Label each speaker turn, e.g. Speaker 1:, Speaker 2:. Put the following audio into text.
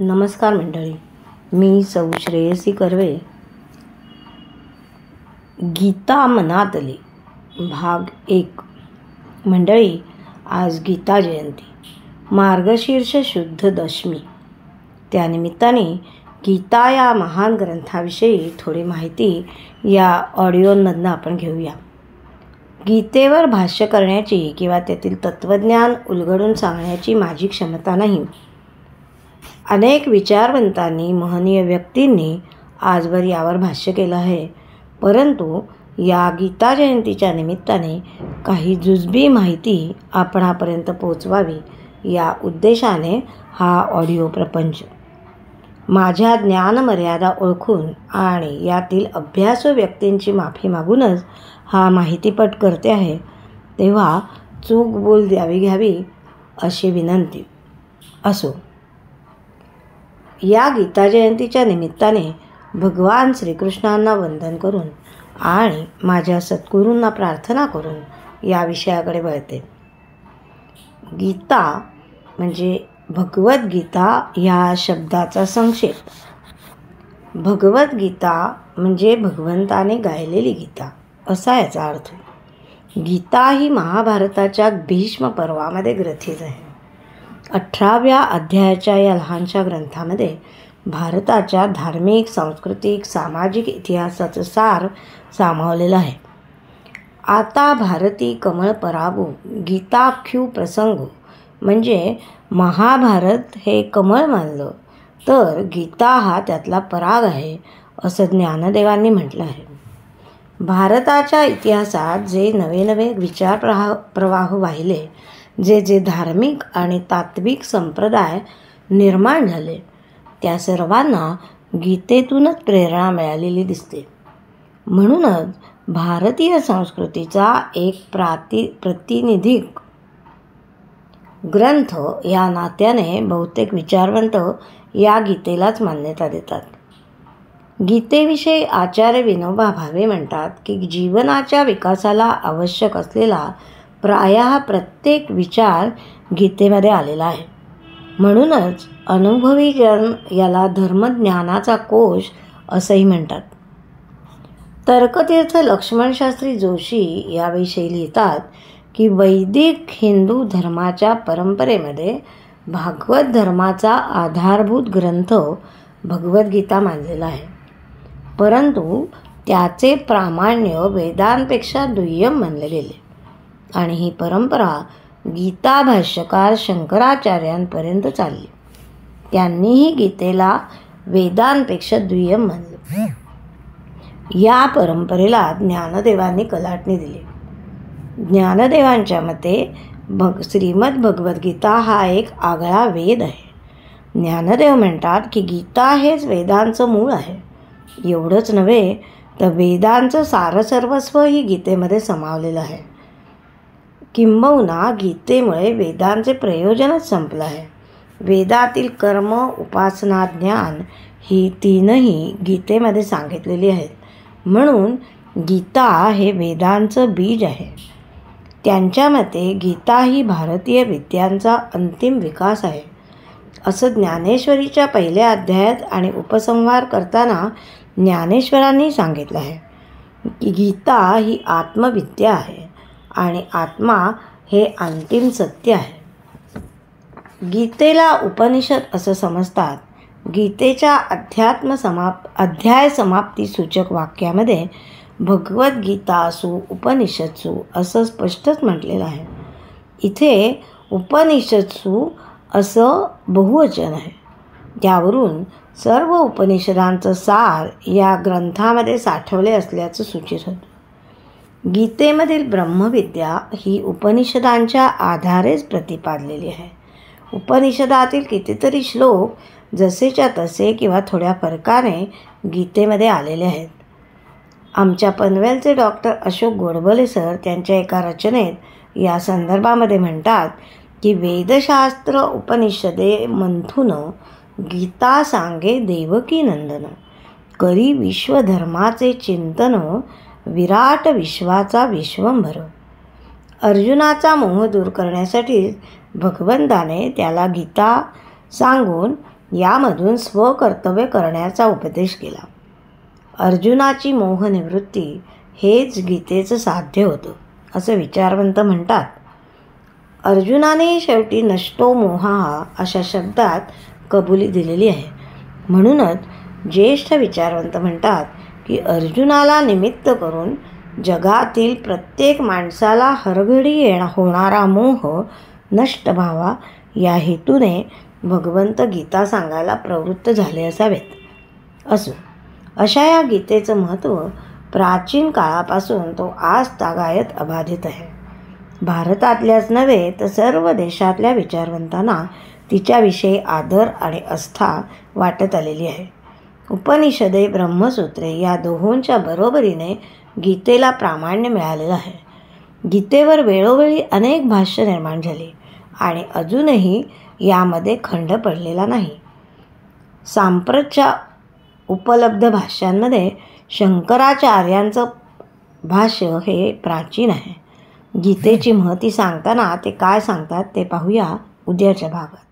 Speaker 1: नमस्कार मंडळी, मी सौ श्रेयसी कर्वे. गीता मनातली भाग 1. मंडळी, आज गीता जयंती, मार्गशीर्ष शुद्ध दशमी. त्यानिमित्ताने गीता या महान ग्रंथाविषयी थोडी माहिती या ऑडिओमधनं आपण घेऊया. गीतेवर भाष्य करण्याची किंवा त्यातील तत्त्वज्ञान उलगडून सांगण्याची माझी क्षमता नाही. अनेक विचारवंतांनी, महनीय व्यक्तींनी आजवर यावर भाष्य केलं आहे. परंतु या गीता जयंतीच्या निमित्ताने काही जुजबी माहिती आपणापर्यंत पोचवावी या उद्देशाने हा ऑडिओ प्रपंच. माझ्या ज्ञानमर्यादा ओळखून आणि यातील अभ्यासू व्यक्तींची माफी मागूनच हा माहितीपट करते आहे. तेव्हा चूक बोल द्यावी घ्यावी अशी विनंती. असो, या गीता जयंतीच्या निमित्ताने भगवान श्रीकृष्णांना वंदन करून आणि माझ्या सद्गुरूंना प्रार्थना करून या विषयाकडे वळते. गीता म्हणजे भगवद्गीता या शब्दाचा संक्षेप. भगवद्गीता म्हणजे भगवंताने गायलेली गीता असा याचा अर्थ. गीता ही महाभारताच्या भीष्म पर्वामध्ये ग्रथित आहे. 18व्या अध्यायाच्या या लहानशा ग्रंथामध्ये भारताच्या धार्मिक, सांस्कृतिक, सामाजिक इतिहासाचं सार सामावलेलं आहे. आता भारती कमळ परागो गीताख्यू प्रसंग म्हणजे महाभारत हे कमळ मानलं तर गीता हा त्यातला पराग आहे असं ज्ञानदेवांनी म्हटलं आहे. भारताच्या इतिहासात जे नवे नवे विचार प्रवाह वाहिले, जे धार्मिक आणि तात्विक संप्रदाय निर्माण झाले, त्या सर्वांना गीतेतूनच प्रेरणा मिळालेली दिसते. म्हणूनच भारतीय संस्कृतीचा एक प्रातिनिधिक ग्रंथ या नात्याने बहुतेक विचारवंत या गीतेलाच मान्यता देतात. गीतेविषयी आचार्य विनोबा भावे म्हणतात की जीवनाच्या विकासाला आवश्यक असलेला प्रायः प्रत्येक विचार गीतेमध्ये आलेला आहे. म्हणूनच अनुभवी जन याला धर्मज्ञानाचा कोश असंही म्हणतात. तर्कतीर्थ लक्ष्मणशास्त्री जोशी याविषयी लिहितात की वैदिक हिंदू धर्माच्या परंपरेमध्ये भागवत धर्माचा आधारभूत ग्रंथ भगवद्गीता मानलेला आहे. परंतु त्याचे प्रामाण्य वेदांपेक्षा दुय्यम मानले गेले आणि ही परंपरा गीता भाष्यकार शंकराचार्यांपर्यंत चालली. त्यांनीही गीतेला वेदांपेक्षा दुय्यम मानले. या परंपरेला ज्ञानदेवांनी कलाटणी दिली. ज्ञानदेवांच्या मते श्रीमद भगवद्गीता हा एक आगळा वेद आहे. ज्ञानदेव म्हणतात की गीता हेच वेदांचं मूळ आहे. एवढंच नव्हे तर वेदांचं सारसर्वस्व ही गीतेमध्ये सामावलेलं आहे. किंबहुना गीतेमुळे वेदांचे प्रयोजनच संपलं आहे. वेदातील कर्म, उपासना, ज्ञान ही तीनही गीतेमध्ये सांगितलेली आहेत. म्हणून गीता हे वेदांचं बीज आहे. त्यांच्या मते गीता ही भारतीय विद्यांचा अंतिम विकास आहे असं ज्ञानेश्वरीच्या पहिल्या अध्यायात आणि उपसंहार करताना ज्ञानेश्वरांनी सांगितलं आहे की गीता ही आत्मविद्या आहे आणि आत्मा हे अंतिम सत्य आहे. गीतेला उपनिषद असं समजतात. गीतेच्या अध्याय समाप्ती सूचक वाक्यामध्ये भगवद्गीतासु उपनिषत्सु असं स्पष्टच म्हटलेलं आहे. इथे उपनिषत्सु असं बहुवचन आहे. त्यावरून सर्व उपनिषदांचं सार या ग्रंथामध्ये साठवले असल्याचं सूचित होतं. गीतेमधील ब्रह्मविद्या ही उपनिषदांच्या आधारेच प्रतिपादलेली आहे. उपनिषदातील कितीतरी श्लोक जसेच्या तसे किंवा थोड्या फरकाने गीतेमध्ये आलेले आहेत. आमच्या पनवेलचे डॉक्टर अशोक गोडबोले सर त्यांच्या एका रचनेत या संदर्भामध्ये म्हणतात की वेदशास्त्र उपनिषदे मंथून गीता सांगे देवकी नंदन करी विश्वधर्माचे चिंतन विराट विश्वाचा विश्वंभर. अर्जुनाचा मोह दूर करण्यासाठी भगवंताने त्याला गीता सांगून यामधून स्वकर्तव्य करण्याचा उपदेश केला. अर्जुनाची मोहनिवृत्ती हेच गीतेचं साध्य होतं असं विचारवंत म्हणतात. अर्जुनाने शेवटी नष्टो मोहा अशा शब्दात कबुली दिलेली आहे. म्हणूनच ज्येष्ठ विचारवंत म्हणतात की अर्जुनाला निमित्त करून जगातील प्रत्येक माणसाला हरघडी होणारा मोह नष्ट व्हावा या हेतूने भगवंत गीता सांगायला प्रवृत्त झाले असावेत. अशा या गीतेचं महत्त्व प्राचीन काळापासून तो आज तागायत अबाधित आहे. भारतातल्याच नव्हे तर सर्व देशातल्या विचारवंतांना तिच्याविषयी आदर आणि आस्था वाटत आलेली आहे. उपनिषदे, ब्रह्मसूत्रे या दोहोंच्या बरोबरीने गीतेला प्रामाण्य मिळालेलं आहे. गीतेवर वेळोवेळी अनेक भाष्य निर्माण झाली आणि अजूनही यामध्ये खंड पडलेला नाही. सांप्रतच्या उपलब्ध भाष्यांमध्ये शंकराचार्यांचं भाष्य हे प्राचीन आहे. गीतेची महती सांगताना ते काय सांगतात ते पाहूया उद्याच्या भागात.